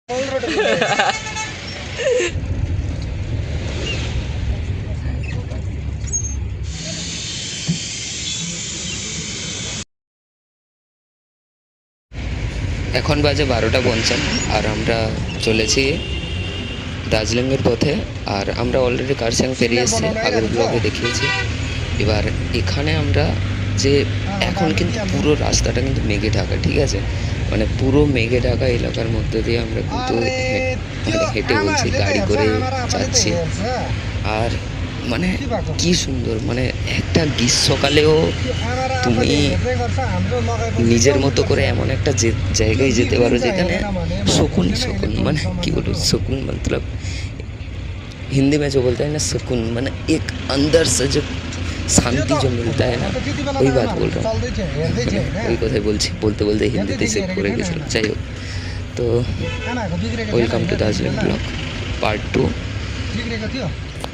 এখন বাজে 12:50 আর আমরা চলেছি দার্জিলিংয়ের পথে। আর আমরা অলরেডি কার্শিয়াং পেরিয়ে এসেছি, আগের ব্লগে দেখিয়েছি। এবার এখানে আমরা যে এখন কিন্তু পুরো রাস্তাটা কিন্তু মেঘে ঢাকা, ঠিক আছে, মানে পুরো মেঘে ঢাকা এলাকার মধ্যে দিয়ে আমরা কিন্তু হেঁটে বলছি গাড়ি করে যাচ্ছি। আর মানে কি সুন্দর, মানে একটা গ্রীষ্মকালেও তুমি নিজের মতো করে এমন একটা জায়গায় যেতে পারো যেখানে सुकून सुकून মানে কি বলবো, सुकून मतलब हिंदी में जो बोलते हैं ना सुकून, মানে एक अंदर से जो शांति जो मिलता है ना, वही बात बोल रहा हूँ। वही কথাই বলছি, বলতে বলতে হিন্দিতে সেভ করে গেছিলাম। যাই হোক, তো welcome to Darjeeling blog part 2।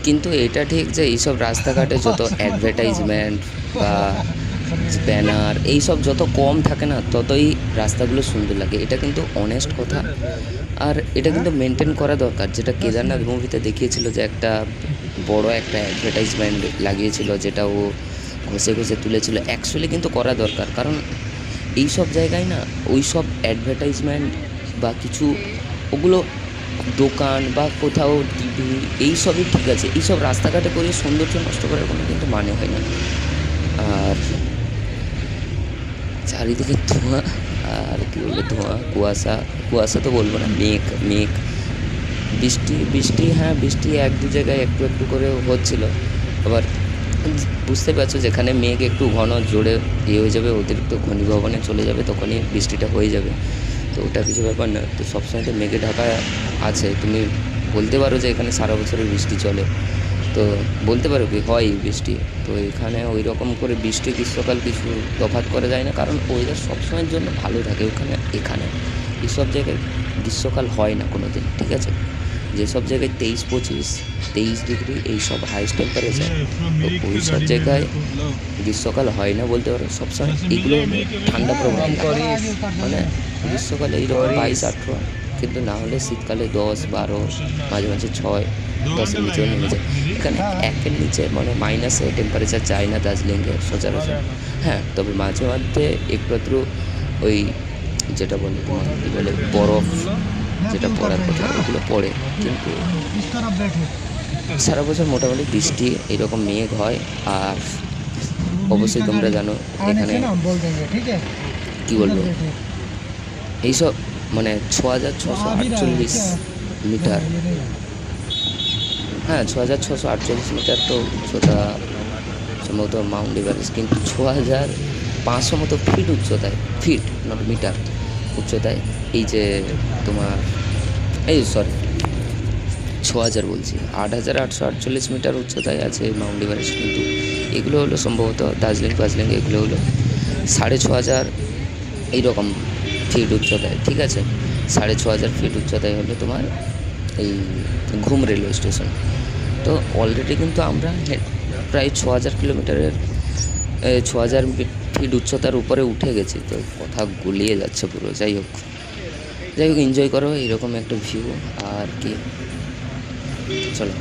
কিন্তু এটা ঠিক যে এইসব রাস্তাঘাটে যত অ্যাডভার্টাইজমেন্ট বা ব্যানার এইসব যত কম থাকে না, ততই রাস্তাগুলো সুন্দর লাগে। এটা কিন্তু অনেস্ট কথা, আর এটা কিন্তু মেনটেন করা দরকার। যেটা কেদারনাথ মুভিতে দেখিয়েছিল যে একটা বড় একটা অ্যাডভার্টাইজমেন্ট লাগিয়েছিল, যেটা ও ঘষে ঘষে তুলেছিল, অ্যাকচুয়ালি কিন্তু করা দরকার। কারণ এই সব জায়গায় না ওই সব অ্যাডভার্টাইজমেন্ট বা কিছু ওগুলো দোকান বা কোথাও টিভি এইসবই ঠিক আছে, এইসব রাস্তাঘাটে করে সৌন্দর্য নষ্ট করার কোনো কিন্তু মানে হয় না। আর চারিদিকে ধোঁয়া, আর কী বলবো, ধোঁয়া, কুয়াশা, কুয়াশা তো বলবো না, মেঘ মেঘ, বৃষ্টি বৃষ্টি, হ্যাঁ বৃষ্টি এক দু জায়গায় একটু একটু করে হচ্ছিল। আবার বুঝতে পারছো, যেখানে মেঘ একটু ঘন জোরে হয়ে যাবে, অতিরিক্ত ঘনীভবনে চলে যাবে, তখনই বৃষ্টিটা হয়ে যাবে। তো ওটা কিছু ব্যাপার না। তো সবসময় তো মেঘে ঢাকা আছে, তুমি বলতে পারো যে এখানে সারা বছরই বৃষ্টি চলে, তো বলতে পারো কি হয় বৃষ্টি। তো এখানে ওই রকম করে বৃষ্টি গ্রীষ্মকাল কিছু তফাৎ করা যায় না, কারণ ওয়েদার সবসময়ের জন্য ভালো থাকে ওখানে। এখানে এইসব জায়গায় গ্রীষ্মকাল হয় না কোনো দিন, ঠিক আছে। যেসব জায়গায় 23-25-23 ডিগ্রি এইসব হাইস্ট টেম্পারেচার, তো ওই সব জায়গায় গ্রীষ্মকাল হয় না বলতে পারো। সবসময় এইগুলো ঠান্ডা প্রবণ, মানে গ্রীষ্মকালে এইরকম 22-18, কিন্তু না হলে শীতকালে 10-12, মাঝে মাঝে 6-10-এর নিচেও নেমে যায়। এখানে 1-এর নিচে মানে মাইনাসে টেম্পারেচার যায় না দার্জিলিংয়ে সচরাচর। হ্যাঁ, তবে মাঝে মধ্যে একটু ওই যেটা বলে তোমার কী বলে বরফ, যেটা পড়ার কথা ওগুলো পড়ে, কিন্তু সারা বছর মোটামুটি বৃষ্টি এরকম মেঘ হয়। আর অবশ্যই তোমরা জানো এখানে কী বলবো, এইসব মানে 6648 মিটার, হ্যাঁ 6648 মিটার তো উচ্চতা সম্ভবত মাউন্ট এভারেস্ট, কিন্তু 6500 মতো ফিট উচ্চতায়, ফিট নট মিটার উচ্চতায়, এই যে তোমার এই সরি 6000 বলছি, 8848 মিটার উচ্চতায় আছে মাউন্ট এভারেস্ট। কিন্তু এগুলো হলো সম্ভবত দার্জিলিং এগুলো হলো 6500 এইরকম ফিট উচ্চতায়, ঠিক আছে। 6500 ফিট উচ্চতায় হলো তোমার এই ঘুম রেলওয়ে স্টেশন। তো অলরেডি কিন্তু আমরা প্রায় 6000 কিলোমিটারের 6000 ফিট উচ্চতার উপরে উঠে গেছি। তো কথা গুলিয়ে যাচ্ছে পুরো। যাই হোক এনজয় করো এইরকম একটা ভিউ। আর কি, চলো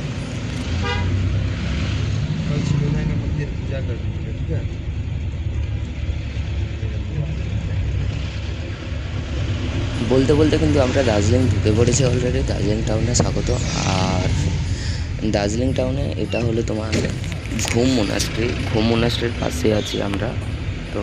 বলতে বলতে কিন্তু আমরা দার্জিলিং ঢুকে পড়েছি অলরেডি। দার্জিলিং টাউনে স্বাগত। আর দার্জিলিং টাউনে এটা হলো তোমার ঘুম মোনাস্ট্রির পাশে আছি আমরা। তো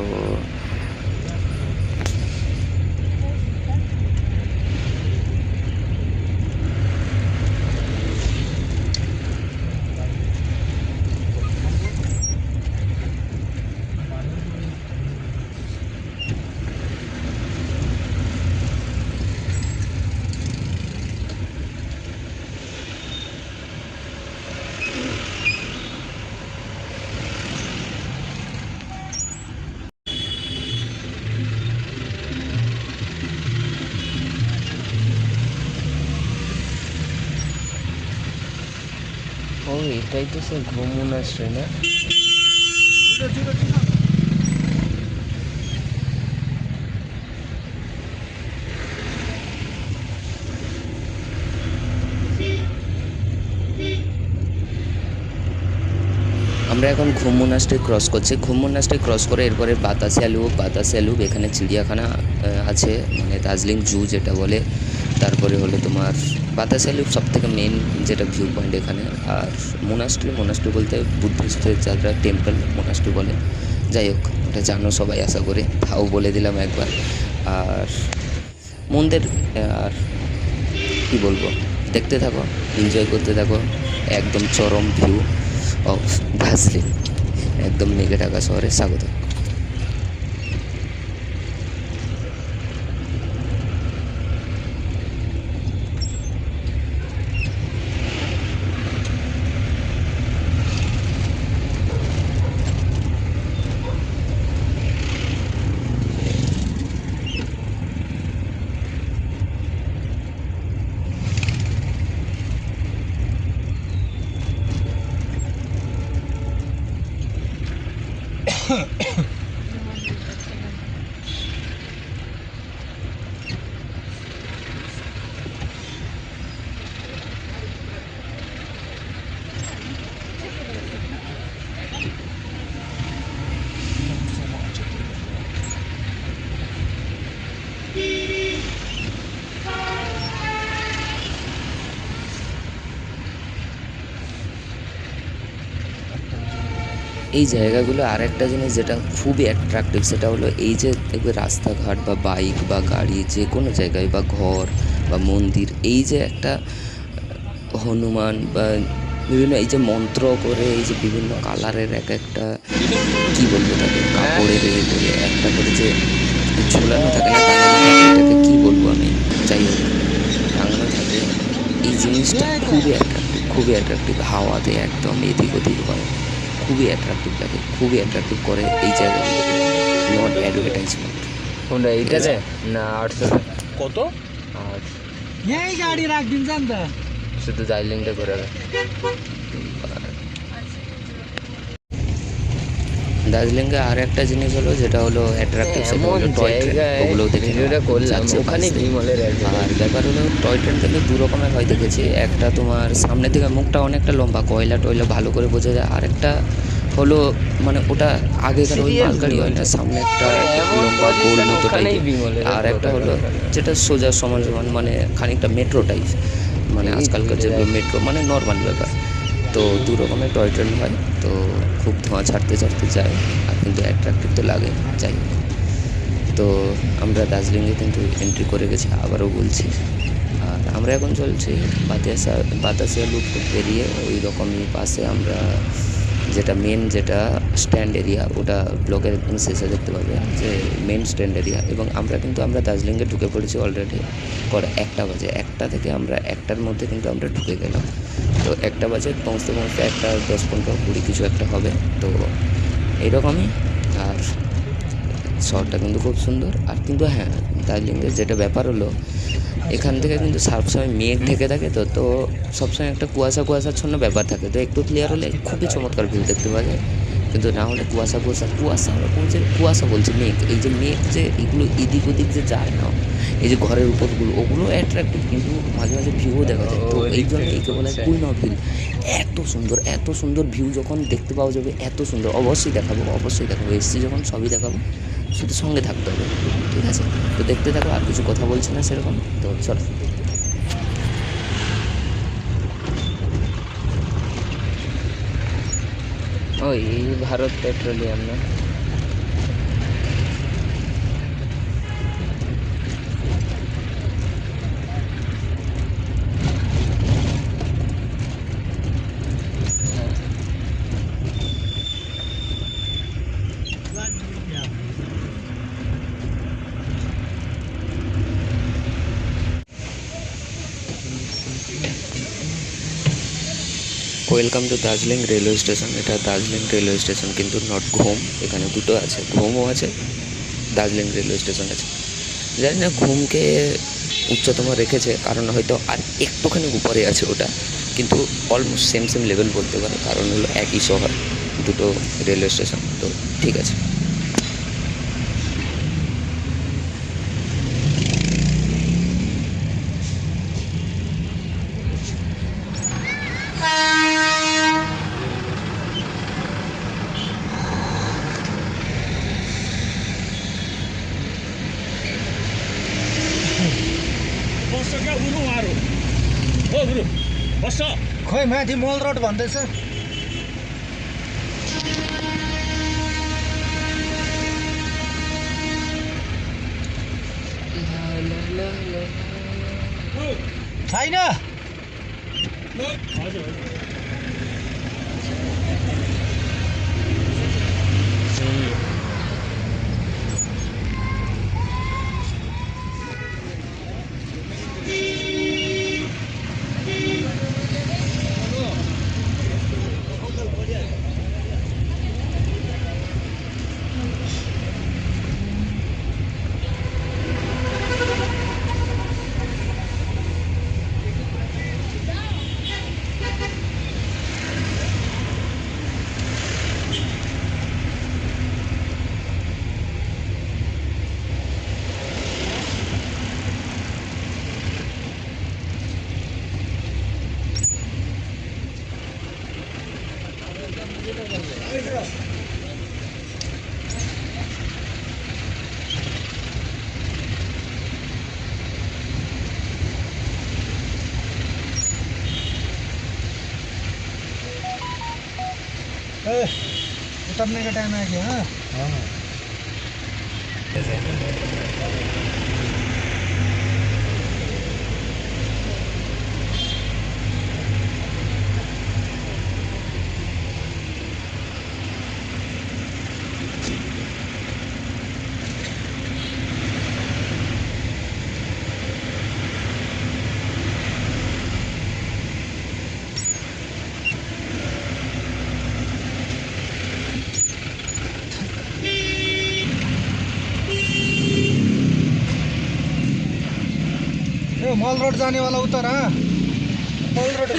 ও এটাই তো সে ঘুম মোনাস্ট্রি না? আমরা এখন ঘুম মোনাস্ট্রি ক্রস করছি। ঘুম মোনাস্ট্রি ক্রস করে এরপরে বাতাসিয়া লুপ এখানে চিড়িয়াখানা আছে, মানে দার্জিলিং জু যেটা বলে। তারপরে হলো তোমার বাতাসিয়া লুপ সবথেকে মেন যেটা ভিউ পয়েন্ট এখানে। আর মোনাস্ট্রি বলতে বুদ্ধিস্টের যারা টেম্পল মোনাস্ট্রি বলে। যাই হোক, ওটা জানো সবাই আশা করি, তাও বলে দিলাম একবার। আর মন্দির, আর কী বলবো, দেখতে থাকো, এনজয় করতে থাকো। একদম চরম ভিউ অফ দার্জিলিং, একদম মেঘে ঢাকা শহরে স্বাগত। এই জায়গাগুলো আর একটা জিনিস যেটা খুবই অ্যাট্রাকটিভ, সেটা হলো এই যে দেখবে রাস্তাঘাট বা বাইক বা গাড়ি যে কোনো জায়গায় বা ঘর বা মন্দির, এই যে একটা হনুমান বা বিভিন্ন এই যে মন্ত্র করে এই যে বিভিন্ন কালারের এক একটা কী বলবো তাকে কাপড়ের এ করে একটা করে যে ঝোলানো থাকে না, টাঙানো থাকে, এটাকে কী বলবো আমি, যাই হোক টাঙানো থাকে। এই জিনিসটা খুবই অ্যাট্রাকটিভ হাওয়াতে একদম এদিক ওদিক হয়, খুবই অ্যাট্রাকটিভ লাগে, খুবই অ্যাট্রাকটিভ করে এই জায়গাগুলো। Not advertisement. কোনটা এইটাতে না 800 কত? আর এই গাড়ি রাখদিন জানতা শুধু দার্জিলিংটা করে দার্জিলিংয়ে আর একটা জিনিস হলো যেটা হলো অ্যাট্রাকটিভ, সেটা হলো টয় ট্রেন। ওগুলোও দেখে যাচ্ছে ওখানে বিমলের আর ব্যাপার হলো টয় ট্রেন থেকে দু রকমের হয় দেখেছি। একটা তোমার সামনের দিকে মুখটা অনেকটা লম্বা, কয়লা টয়লা ভালো করে বোঝা যায়। আর একটা হলো মানে ওটা আগেকার ওই মালগাড়ি হয় না, সামনে একটা লম্বা গোল মতো টাইপের। আর একটা হলো যেটা সোজা সমান সমান মানে খানিকটা মেট্রো টাইপ, মানে আজকালকার যেগুলো মেট্রো মানে নর্মাল ব্যাপার। তো দু রকমের টয় ট্রেন হয়, তো খুব ধোঁয়া ছাড়তে যায়, আর কিন্তু অ্যাট্রাকটিভ তো লাগে। যাই হোক, তো আমরা দার্জিলিংয়ে কিন্তু এন্ট্রি করে গেছি, আবারও বলছি। আর আমরা এখন চলছি বাতাসিয়া লুপ পেরিয়ে ওই রকমই পাশে আমরা যেটা স্ট্যান্ড এরিয়া, ওটা ব্লগের একদম শেষে দেখতে পাবে যে মেন স্ট্যান্ড এরিয়া। এবং আমরা দার্জিলিংয়ে ঢুকে পড়েছি অলরেডি। 1টা বাজে, 1টা থেকে আমরা 1টার মধ্যে কিন্তু আমরা ঢুকে গেলাম। তো 1টা বাজে পৌঁছতে 1টা 10, 15, 20 কিছু একটা হবে। তো এইরকমই। আর শহরটা কিন্তু খুব সুন্দর। আর কিন্তু হ্যাঁ, দার্জিলিংয়ের যেটা ব্যাপার হলো এখান থেকে কিন্তু সবসময় মেঘ ঢেকে থাকে, তো সবসময় একটা কুয়াশাচ্ছন্ন ব্যাপার থাকে। তো একটু ক্লিয়ার হলে খুবই চমৎকার ভিউ দেখতে পাওয়া যায়, কিন্তু না হলে কুয়াশা বলছি মেঘ, এই যে মেঘ যে এগুলো এদিক ওদিক যে যায় না, এই যে ঘরের উপরগুলো, ওগুলো অ্যাট্রাক্টিভ, কিন্তু মাঝে মাঝে ভিউও দেখা যায়। তো এই জন্য একে বলে কুইন অফ হিল। এত সুন্দর ভিউ যখন দেখতে পাওয়া যাবে, এত সুন্দর, অবশ্যই দেখাবো এসছি যখন সবই দেখাবো, শুধু সঙ্গে থাকতে হবে, ঠিক আছে? তো দেখতে থাকো, আর কিছু কথা বলছি না সেরকম, তো চলো। ওই ভারত পেট্রোলিয়াম না? Welcome to Darjeeling railway station. এটা দার্জিলিং রেলওয়ে স্টেশন, কিন্তু নট ঘুম। এখানে দুটো আছে, ঘুমও আছে, দার্জিলিং রেলওয়ে স্টেশন আছে। জানি না ঘুমকে উচ্চতম রেখেছে কারণ হয়তো আর একটুখানি উপরে আছে ওটা, কিন্তু অলমোস্ট সেম লেভেল বলতে পারে, কারণ হলো একই শহর, দুটো রেলওয়ে স্টেশন, তো ঠিক আছে। खोइ माथि मल रोड भन्दैछ छैन उतरने का टाइम आ गया हाँ मल रोड जाने वाला उतर हाँ मल रोड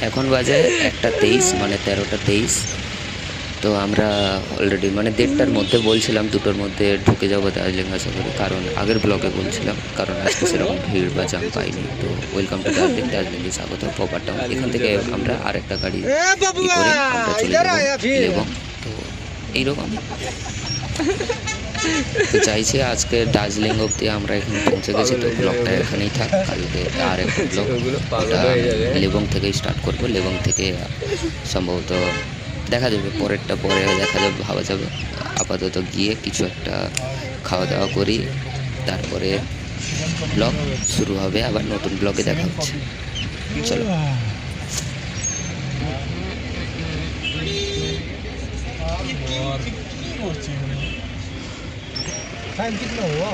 এখন বাজে 1:23 মানে 13:23 তো আমরা অলরেডি মানে 1:30টার মধ্যে বলছিলাম 2টোর মধ্যে ঢুকে যাবো দার্জিলিং শহরে কারণ আগের ব্লগে বলছিলাম কারণ আজকে সেরকম ভিড় বা জাম পাইনি তো ওয়েলকাম টু দার্জিলিংয়ে স্বাগত প্রপার টাউন এখান থেকে আমরা আরেকটা গাড়ি ই করে আমরা চলে যাবো এবং তো এইরকম তো চাইছি আজকে দার্জিলিং অবধি আমরা এখানে পৌঁছে গেছি তো ব্লগটা এখানেই থাক কালকে আর একটা ব্লগ লেবং থেকেই স্টার্ট করবো লেবং থেকে সম্ভবত দেখা যাবে পরেরটা পরে দেখা যাবে ভাবা যাবে আপাতত গিয়ে কিছু একটা খাওয়া দাওয়া করি তারপরে ব্লগ শুরু হবে আবার নতুন ব্লগে দেখা হচ্ছে চলো टाइम कितना हुआ